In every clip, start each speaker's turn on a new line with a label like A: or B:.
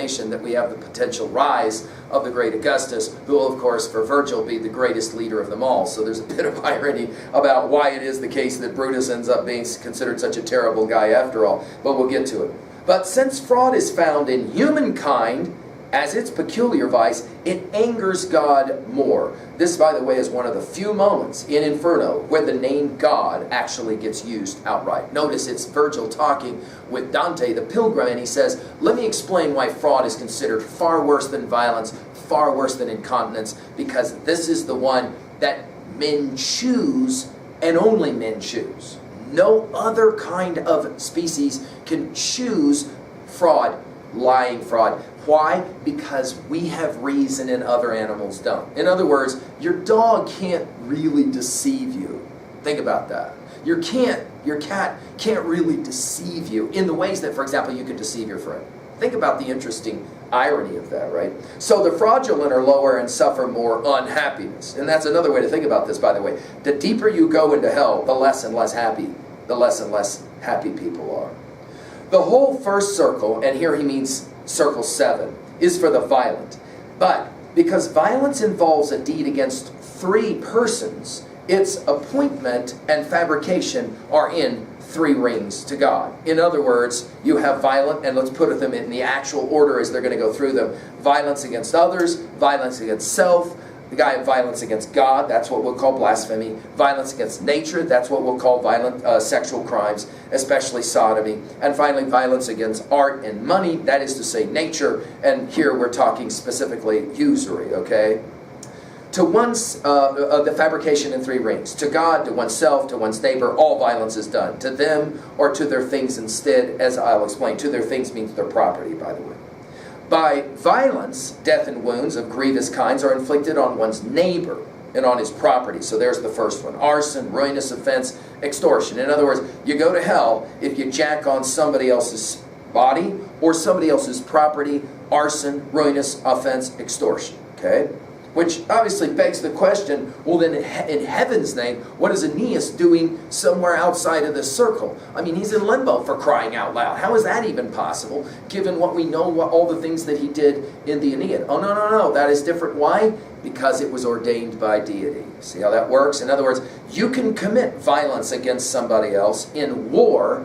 A: explanation that we have the potential rise of the great Augustus, who will, of course, for Virgil, be the greatest leader of them all. So there's a bit of irony about why it is the case that Brutus ends up being considered such a terrible guy after all. But we'll get to it. But since fraud is found in humankind as its peculiar vice, it angers God more. This, by the way, is one of the few moments in Inferno where the name God actually gets used outright. Notice it's Virgil talking with Dante, the pilgrim, and he says, let me explain why fraud is considered far worse than violence, far worse than incontinence, because this is the one that men choose, and only men choose. No other kind of species can choose fraud, lying fraud. Why? Because we have reason and other animals don't. In other words, your dog can't really deceive you. Think about that. Your cat can't really deceive you in the ways that, for example, you could deceive your friend. Think about the interesting irony of that, right? So the fraudulent are lower and suffer more unhappiness. And that's another way to think about this, by the way. The deeper you go into hell, the less and less happy people are. The whole first circle, and here he means circle 7, is for the violent. But because violence involves a deed against 3 persons, its appointment and fabrication are in 3 rings to God. In other words, you have violent, and let's put them in the actual order as they're going to go through them. Violence against others, violence against self, the guy of violence against God, that's what we'll call blasphemy. Violence against nature, that's what we'll call violent sexual crimes, especially sodomy. And finally, violence against art and money, that is to say nature. And here we're talking specifically usury, okay? To one's, the fabrication in 3 rings. To God, to oneself, to one's neighbor, all violence is done. To them or to their things instead, as I'll explain. To their things means their property, by the way. By violence, death and wounds of grievous kinds are inflicted on one's neighbor and on his property. So there's the first one. Arson, ruinous offense, extortion. In other words, you go to hell if you jack on somebody else's body or somebody else's property. Arson, ruinous offense, extortion. Okay? Which obviously begs the question, well then in heaven's name, what is Aeneas doing somewhere outside of this circle? I mean, he's in limbo, for crying out loud. How is that even possible, given what we know, all the things that he did in the Aeneid? Oh, no, that is different. Why? Because it was ordained by deity. See how that works? In other words, you can commit violence against somebody else in war,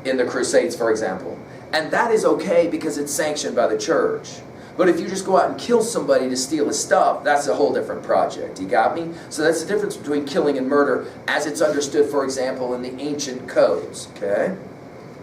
A: in the Crusades, for example, and that is okay because it's sanctioned by the church. But if you just go out and kill somebody to steal his stuff, that's a whole different project. You got me? So that's the difference between killing and murder as it's understood, for example, in the ancient codes. Okay?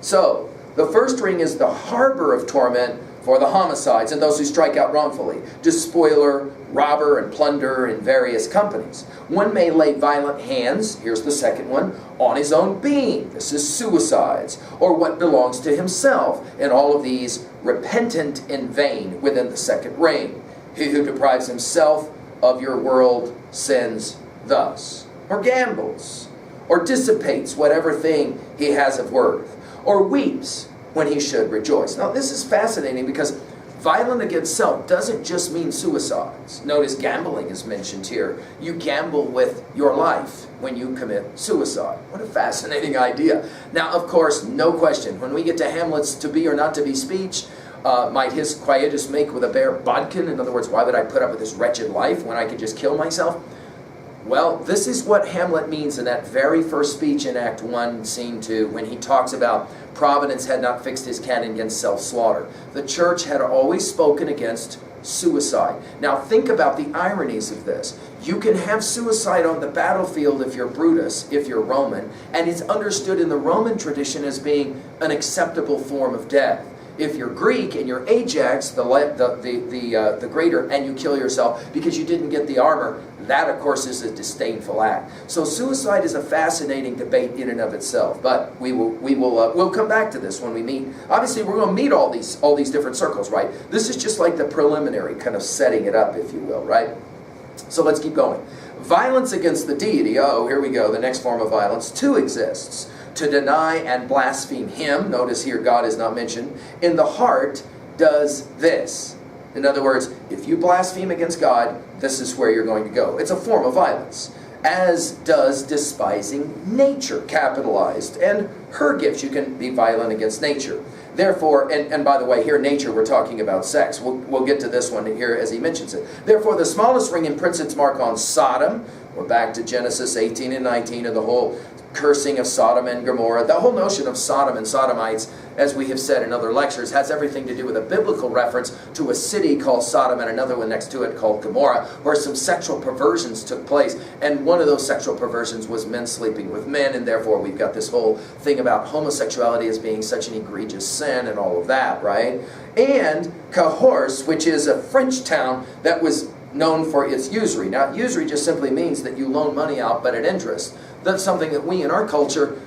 A: So, the first ring is the harbor of torment for the homicides and those who strike out wrongfully, despoiler, robber, and plunder in various companies. One may lay violent hands, here's the second one, on his own being. This is suicides, or what belongs to himself, and all of these repentant in vain within the second ring. He who deprives himself of your world sins thus, or gambles, or dissipates whatever thing he has of worth, or weeps when he should rejoice. Now this is fascinating because violent against self doesn't just mean suicides. Notice gambling is mentioned here. You gamble with your life when you commit suicide. What a fascinating idea. Now, of course, no question, when we get to Hamlet's to be or not to be speech, might his quietus make with a bare bodkin? In other words, why would I put up with this wretched life when I could just kill myself? Well, this is what Hamlet means in that very first speech in Act 1, Scene 2, when he talks about Providence had not fixed his canon against self-slaughter. The church had always spoken against suicide. Now think about the ironies of this. You can have suicide on the battlefield if you're Brutus, if you're Roman, and it's understood in the Roman tradition as being an acceptable form of death. If you're Greek and you're Ajax, the greater, and you kill yourself because you didn't get the armor, that of course is a disdainful act. So suicide is a fascinating debate in and of itself. But we'll come back to this when we meet. Obviously, we're going to meet all these different circles, right? This is just like the preliminary, kind of setting it up, if you will, right? So let's keep going. Violence against the deity. Oh, here we go. The next form of violence. 2 exists. To deny and blaspheme him, notice here God is not mentioned, in the heart does this. In other words, if you blaspheme against God, this is where you're going to go. It's a form of violence. As does despising nature, capitalized, and her gifts. You can be violent against nature. Therefore, and by the way, here nature, we're talking about sex. We'll get to this one here as he mentions it. Therefore, the smallest ring imprints its mark on Sodom. We're back to Genesis 18 and 19 of the whole cursing of Sodom and Gomorrah. The whole notion of Sodom and Sodomites, as we have said in other lectures, has everything to do with a biblical reference to a city called Sodom and another one next to it called Gomorrah, where some sexual perversions took place. And one of those sexual perversions was men sleeping with men, and therefore we've got this whole thing about homosexuality as being such an egregious sin and all of that, right? And Cahors, which is a French town that was known for its usury. Now, usury just simply means that you loan money out, but at interest. That's something that we in our culture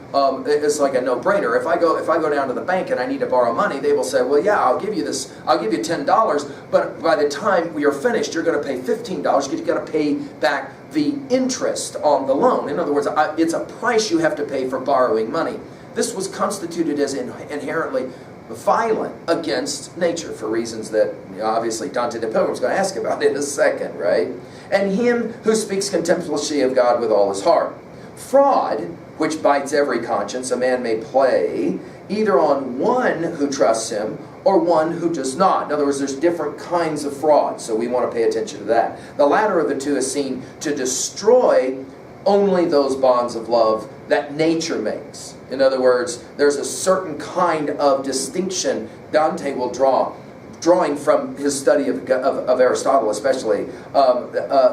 A: is like a no-brainer. If I go down to the bank and I need to borrow money, they will say, well, yeah, I'll give you this. I'll give you $10, but by the time we are finished, you're going to pay $15 because you've got to pay back the interest on the loan. In other words, it's a price you have to pay for borrowing money. This was constituted as inherently violent against nature for reasons that obviously Dante the Pilgrim is going to ask about in a second, right? And him who speaks contemptuously of God with all his heart. Fraud, which bites every conscience, a man may play either on one who trusts him or one who does not. In other words, there's different kinds of fraud, so we want to pay attention to that. The latter of the two is seen to destroy only those bonds of love that nature makes. In other words, there's a certain kind of distinction Dante will draw, drawing from his study of Aristotle especially,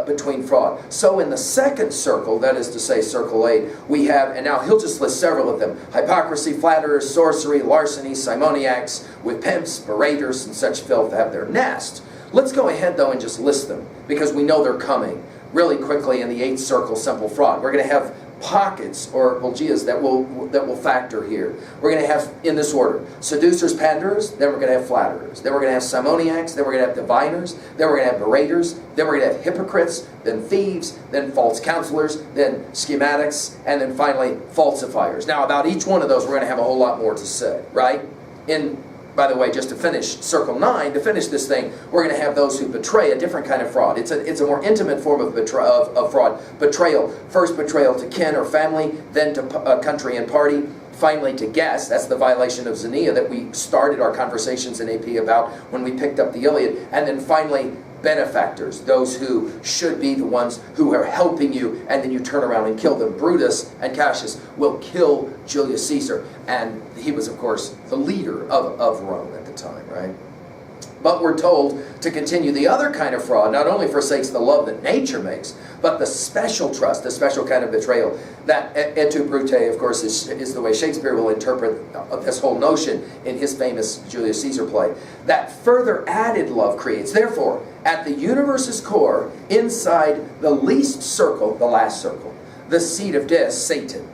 A: between fraud. So in the second circle, that is to say circle 8, we have, and now he'll just list several of them: hypocrisy, flatterers, sorcery, larceny, simoniacs, with pimps, beraters, and such filth have their nest. Let's go ahead though and just list them, because we know they're coming really quickly in the 8th circle, simple fraud. We're going to have pockets or bulgias that will factor here. We're going to have, in this order, seducers, panderers, then we're going to have flatterers, then we're going to have simoniacs, then we're going to have diviners, then we're going to have beraters, then we're going to have hypocrites, then thieves, then false counselors, then schematics, and then finally falsifiers. Now about each one of those we're going to have a whole lot more to say, right? By the way, just to finish circle 9, to finish this thing, we're going to have those who betray, a different kind of fraud. It's a more intimate form of fraud. Betrayal. First betrayal to kin or family, then to country and party, finally to guests. That's the violation of Xenia that we started our conversations in AP about when we picked up the Iliad. And then finally, benefactors, those who should be the ones who are helping you, and then you turn around and kill them. Brutus and Cassius will kill Julius Caesar, and he was, of course, the leader of Rome at the time, right? But we're told to continue the other kind of fraud, not only forsakes the love that nature makes, but the special trust, the special kind of betrayal. That et tu brute, of course, is the way Shakespeare will interpret this whole notion in his famous Julius Caesar play. That further added love creates. Therefore, at the universe's core, inside the least circle, the last circle, the seat of death, Satan,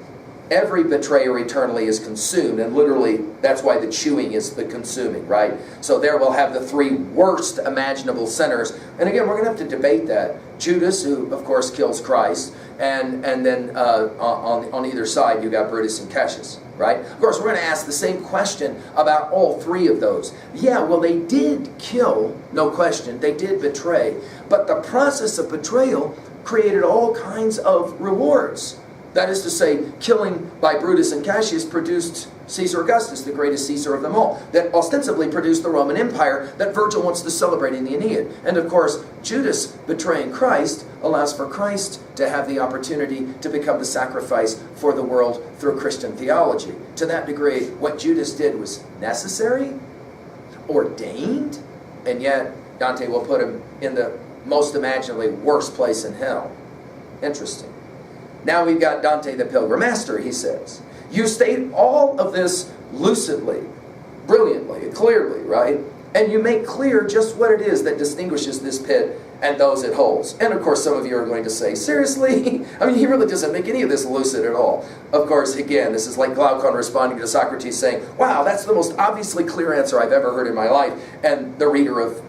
A: every betrayer eternally is consumed, and literally that's why the chewing is the consuming, right? So there we'll have the 3 worst imaginable sinners, and again we're going to have to debate that. Judas, who of course kills Christ, and then on either side you got Brutus and Cassius, right? Of course we're going to ask the same question about all 3 of those. Yeah, well, they did kill, no question, they did betray, but the process of betrayal created all kinds of rewards. That is to say, killing by Brutus and Cassius produced Caesar Augustus, the greatest Caesar of them all, that ostensibly produced the Roman Empire that Virgil wants to celebrate in the Aeneid. And of course, Judas betraying Christ allows for Christ to have the opportunity to become the sacrifice for the world through Christian theology. To that degree, what Judas did was necessary, ordained, and yet Dante will put him in the most imaginably worst place in hell. Interesting. Now we've got Dante the Pilgrim. Master, he says, you state all of this lucidly, brilliantly, clearly, right? And you make clear just what it is that distinguishes this pit and those it holds. And of course some of you are going to say, seriously? I mean, he really doesn't make any of this lucid at all. Of course, again, this is like Glaucon responding to Socrates saying, wow, that's the most obviously clear answer I've ever heard in my life. And the reader of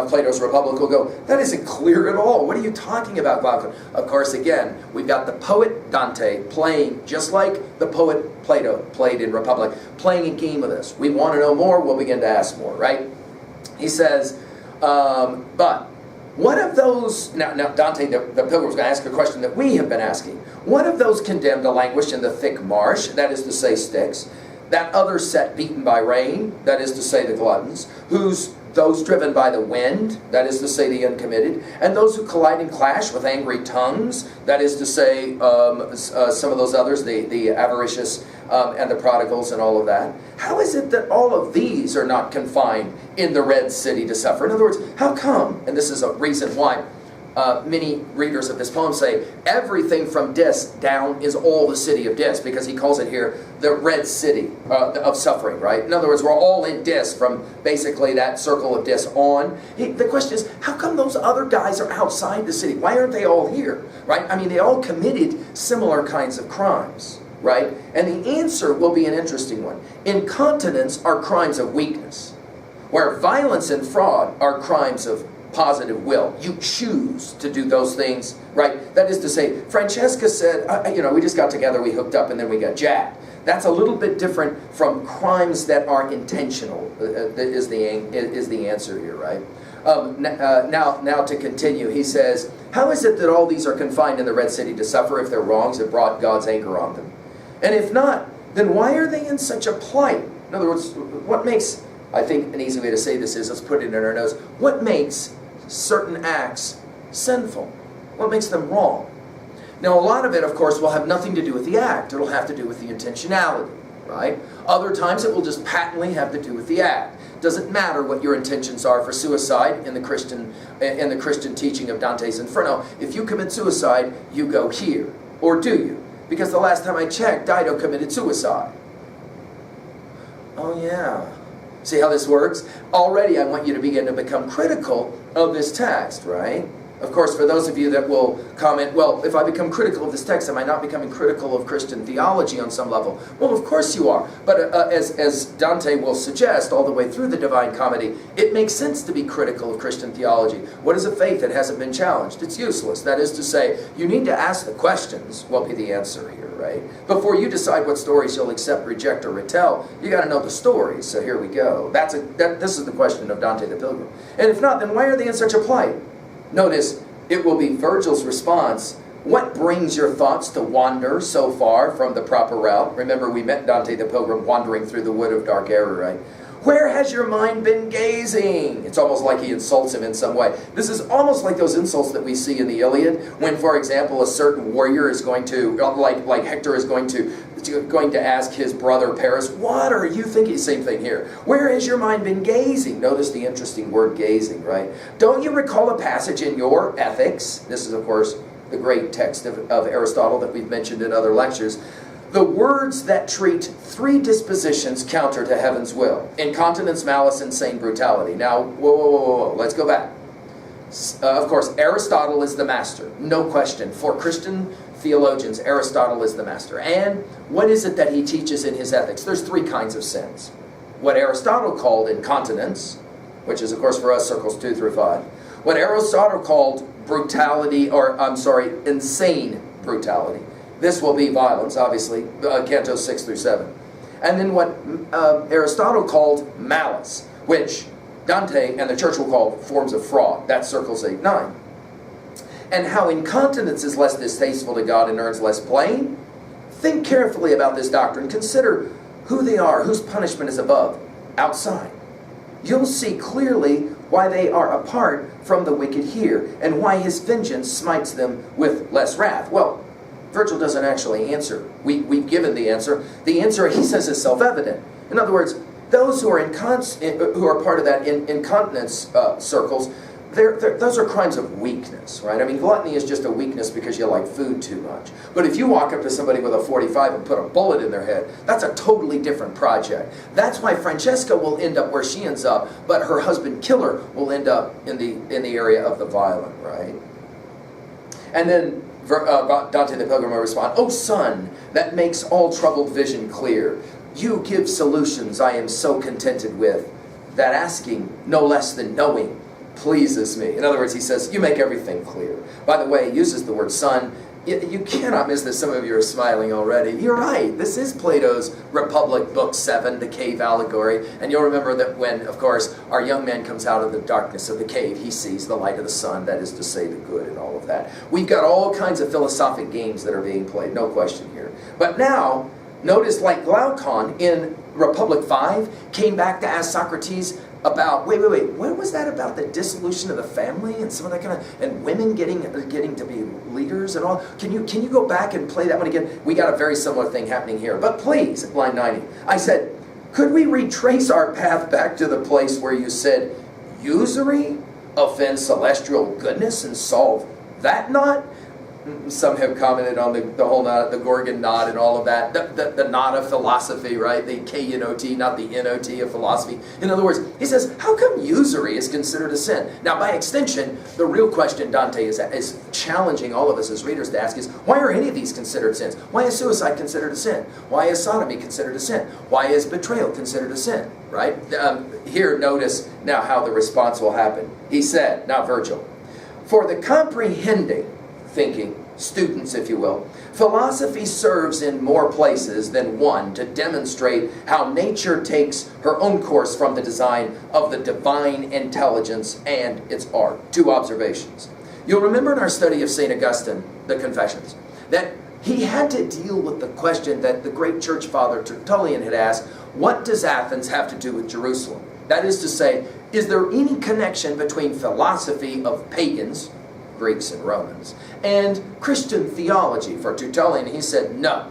A: Plato's Republic will go, that isn't clear at all. What are you talking about, Glaucon? Of course, again, we've got the poet Dante playing, just like the poet Plato played in Republic, playing a game with us. We want to know more, we'll begin to ask more, right? He says, but what of those, now Dante the Pilgrim's going to ask a question that we have been asking. What of those condemned to languish in the thick marsh, that is to say Styx, That other set beaten by rain, that is to say the gluttons, those driven by the wind, that is to say the uncommitted, and those who collide and clash with angry tongues, that is to say some of those others, the avaricious and the prodigals and all of that. How is it that all of these are not confined in the red city to suffer? In other words, how come, and this is a reason why many readers of this poem say everything from Dis down is all the city of Dis, because he calls it here the red city of suffering, right? In other words, we're all in Dis from basically that circle of Dis on. The question is, how come those other guys are outside the city? Why aren't they all here, right? I mean, they all committed similar kinds of crimes, right? And the answer will be an interesting one. Incontinence are crimes of weakness, where violence and fraud are crimes of positive will. You choose to do those things, right? That is to say, Francesca said, we just got together, we hooked up, and then we got jacked. That's a little bit different from crimes that are intentional, is the answer here, right? Now to continue, he says, how is it that all these are confined in the red city to suffer if their wrongs have brought God's anger on them? And if not, then why are they in such a plight? In other words, what makes, I think an easy way to say this is, let's put it in our notes, what makes certain acts sinful? What makes them wrong? Now, a lot of it, of course, will have nothing to do with the act. It'll have to do with the intentionality, right? Other times it will just patently have to do with the act. Doesn't matter what your intentions are for suicide in the Christian teaching of Dante's Inferno. If you commit suicide, you go here. Or do you? Because the last time I checked, Dido committed suicide. Oh yeah. See how this works? Already I want you to begin to become critical of this text, right? Of course, for those of you that will comment, well, if I become critical of this text, am I not becoming critical of Christian theology on some level? Well, of course you are. But as Dante will suggest all the way through the Divine Comedy, it makes sense to be critical of Christian theology. What is a faith that hasn't been challenged? It's useless. That is to say, you need to ask the questions, what will be the answer here, right? Before you decide what stories you'll accept, reject, or retell, you got to know the stories. So here we go. This is the question of Dante the Pilgrim. And if not, then why are they in such a plight? Notice, it will be Virgil's response. What brings your thoughts to wander so far from the proper route? Remember, we met Dante the Pilgrim wandering through the wood of dark error, right? Where has your mind been gazing? It's almost like he insults him in some way. This is almost like those insults that we see in the Iliad, when, for example, a certain warrior is going to, like Hector is going to ask his brother Paris, what are you thinking? Same thing here. Where has your mind been gazing? Notice the interesting word gazing, right? Don't you recall a passage in your Ethics? This is, of course, the great text of Aristotle that we've mentioned in other lectures. The words that treat three dispositions counter to heaven's will: incontinence, malice, insane brutality. Now, whoa, let's go back. Of course, Aristotle is the master, no question. For Christian theologians, Aristotle is the master. And what is it that he teaches in his Ethics? There's three kinds of sins. What Aristotle called incontinence, which is, of course, for us, circles 2 through 5. What Aristotle called insane brutality. This will be violence, obviously, Canto 6 through 7. And then what Aristotle called malice, which Dante and the church will call forms of fraud. That's circles 8, 9. And how incontinence is less distasteful to God and earns less blame? Think carefully about this doctrine. Consider who they are, whose punishment is above, outside. You'll see clearly why they are apart from the wicked here, and why his vengeance smites them with less wrath. Well, Virgil doesn't actually answer. We've given the answer. The answer, he says, is self-evident. In other words, those who are part of that incontinence circles, those are crimes of weakness, right? I mean, gluttony is just a weakness because you like food too much. But if you walk up to somebody with a 45 and put a bullet in their head, that's a totally different project. That's why Francesca will end up where she ends up, but her husband killer will end up in the area of the violent, right? And then Dante the Pilgrim will respond, "O Son, that makes all troubled vision clear. You give solutions I am so contented with, that asking no less than knowing pleases me." In other words, he says, you make everything clear. By the way, he uses the word son. You cannot miss this. Some of you are smiling already. You're right. This is Plato's Republic, Book 7, the cave allegory. And you'll remember that when, of course, our young man comes out of the darkness of the cave, he sees the light of the sun, that is to say the good and all of that. We've got all kinds of philosophic games that are being played, no question here. But now, Notice, like Glaucon in Republic 5 came back to ask Socrates about, wait, what was that about the dissolution of the family and some of that kind of, and women getting to be leaders and all? Can you go back and play that one again? We got a very similar thing happening here. But please, at line 90, I said, could we retrace our path back to the place where you said, usury offends celestial goodness and solve that knot? Some have commented on the whole knot, the Gorgon knot and all of that. The knot of philosophy, right? The K-N-O-T, not the N-O-T of philosophy. In other words, he says, how come usury is considered a sin? Now, by extension, the real question Dante is challenging all of us as readers to ask is, why are any of these considered sins? Why is suicide considered a sin? Why is sodomy considered a sin? Why is betrayal considered a sin? Right? Here, notice now how the response will happen. He said, now Virgil, for the comprehending thinking students, if you will, philosophy serves in more places than one to demonstrate how nature takes her own course from the design of the divine intelligence and its art. Two observations. You'll remember in our study of St. Augustine, the Confessions, that he had to deal with the question that the great church father Tertullian had asked, what does Athens have to do with Jerusalem? That is to say, is there any connection between philosophy of pagans, Greeks and Romans, and Christian theology? For Tertullian, he said no.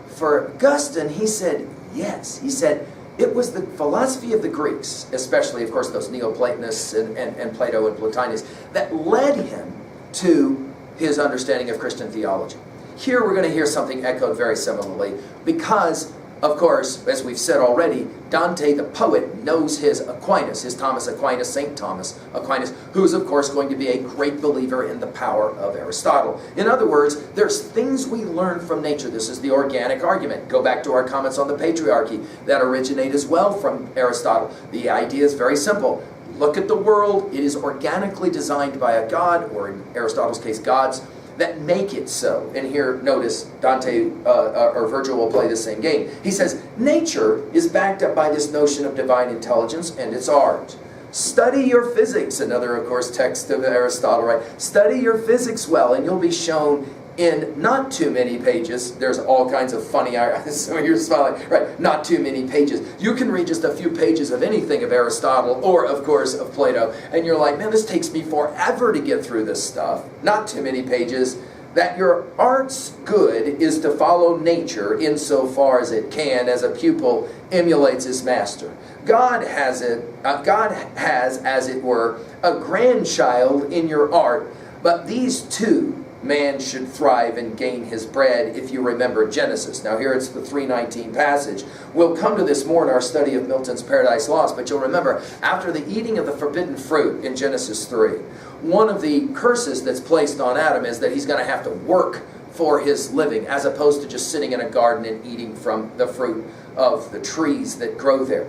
A: For Augustine, he said yes. He said it was the philosophy of the Greeks, especially, of course, those Neoplatonists and Plato and Plotinus, that led him to his understanding of Christian theology. Here we're going to hear something echoed very similarly, because, of course, as we've said already, Dante the poet knows his Aquinas, his Thomas Aquinas, St. Thomas Aquinas, who's of course going to be a great believer in the power of Aristotle. In other words, there's things we learn from nature. This is the organic argument. Go back to our comments on the patriarchy that originate as well from Aristotle. The idea is very simple. Look at the world. It is organically designed by a god, or in Aristotle's case, gods, that make it so. And here, notice, Dante or Virgil will play the same game. He says, nature is backed up by this notion of divine intelligence and its art. Study your physics, another, of course, text of Aristotle, right? Study your physics well, and you'll be shown in not too many pages. There's all kinds of funny, some of you are smiling, right? Not too many pages. You can read just a few pages of anything of Aristotle, or of course of Plato, and you're like, man, this takes me forever to get through this stuff. Not too many pages. That your art's good is to follow nature insofar as it can, as a pupil emulates his master. God has, as it were, a grandchild in your art, but these two, man should thrive and gain his bread, if you remember Genesis. Now here it's the 3:19 passage. We'll come to this more in our study of Milton's Paradise Lost, but you'll remember, after the eating of the forbidden fruit in Genesis 3, one of the curses that's placed on Adam is that he's going to have to work for his living, as opposed to just sitting in a garden and eating from the fruit of the trees that grow there.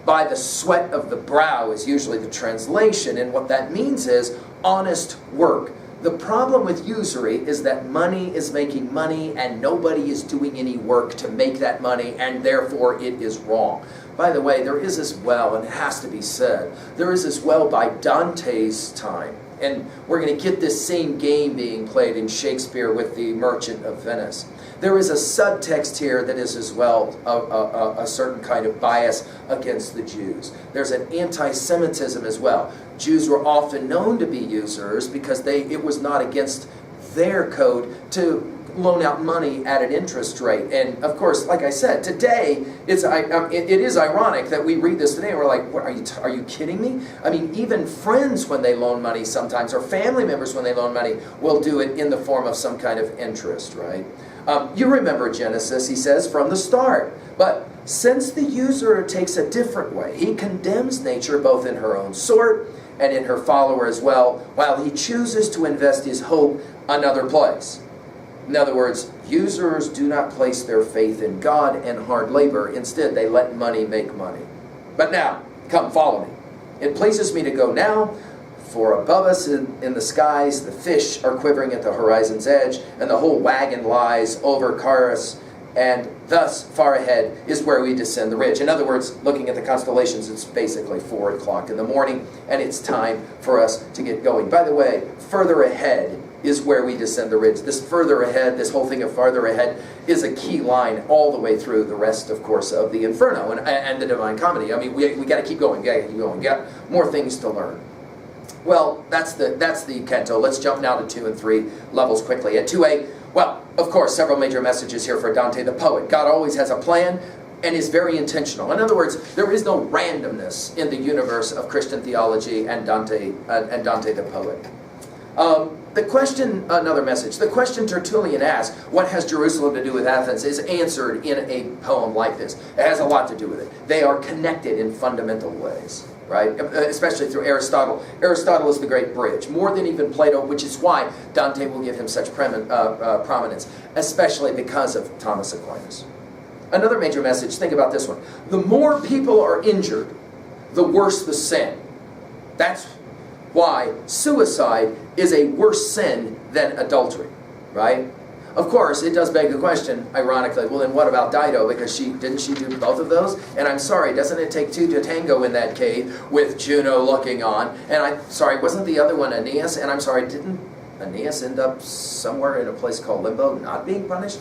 A: By the sweat of the brow is usually the translation, and what that means is honest work. The problem with usury is that money is making money and nobody is doing any work to make that money, and therefore it is wrong. By the way, there is as well, and it has to be said, there is as well by Dante's time, and we're going to get this same game being played in Shakespeare with the Merchant of Venice. There is a subtext here that is as well a certain kind of bias against the Jews. There's an anti-Semitism as well. Jews were often known to be usurers because it was not against their code to loan out money at an interest rate. And of course, like I said, today it is ironic that we read this today and we're like, what, are you kidding me? I mean, even friends when they loan money sometimes, or family members when they loan money, will do it in the form of some kind of interest, right? You remember Genesis, he says, from the start. But since the usurer takes a different way, he condemns nature both in her own sort and in her follower as well, while he chooses to invest his hope another place. In other words, usurers do not place their faith in God and hard labor. Instead, they let money make money. But now, come follow me. It pleases me to go now, for above us in the skies, the fish are quivering at the horizon's edge, and the whole wagon lies over Caris, and thus far ahead is where we descend the ridge. In other words, looking at the constellations, it's basically 4 o'clock in the morning, and it's time for us to get going. By the way, further ahead is where we descend the ridge. This further ahead, this whole thing of farther ahead, is a key line all the way through the rest, of course, of the Inferno and the Divine Comedy. I mean, we got to keep going, we got more things to learn. Well, that's the Canto. Let's jump now to 2 and 3 levels quickly. At 2a, well, of course, several major messages here for Dante the poet. God always has a plan and is very intentional. In other words, there is no randomness in the universe of Christian theology and Dante the poet. The question, another message, the question Tertullian asked, what has Jerusalem to do with Athens, is answered in a poem like this. It has a lot to do with it. They are connected in fundamental ways, right? Especially through Aristotle. Aristotle is the great bridge, more than even Plato, which is why Dante will give him such prominence, especially because of Thomas Aquinas. Another major message, think about this one. The more people are injured, the worse the sin. That's why suicide is a worse sin than adultery, right? Of course, it does beg the question, ironically, well then what about Dido? Because didn't she do both of those? And I'm sorry, doesn't it take two to tango in that cave with Juno looking on? And I'm sorry, wasn't the other one Aeneas? And I'm sorry, didn't Aeneas end up somewhere in a place called Limbo, not being punished?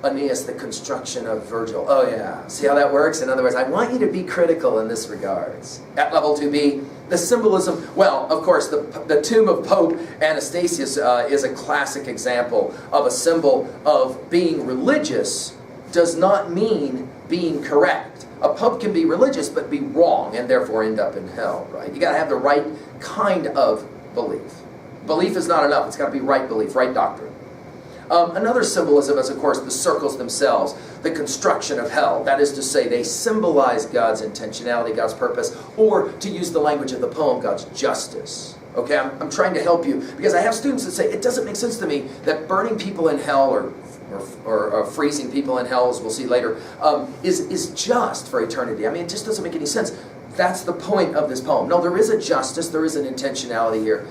A: Aeneas, the construction of Virgil. Oh yeah, see how that works? In other words, I want you to be critical in this regards. At level 2b, the symbolism, well, of course, the tomb of Pope Anastasius is a classic example of a symbol of being religious does not mean being correct. A pope can be religious but be wrong and therefore end up in hell, right? You got to have the right kind of belief. Belief is not enough. It's got to be right belief, right doctrine. Another symbolism is, of course, the circles themselves, the construction of hell. That is to say, they symbolize God's intentionality, God's purpose, or, to use the language of the poem, God's justice. Okay, I'm trying to help you, because I have students that say, it doesn't make sense to me that burning people in hell or freezing people in hell, as we'll see later, is just for eternity. I mean, it just doesn't make any sense. That's the point of this poem. No, there is a justice, there is an intentionality here.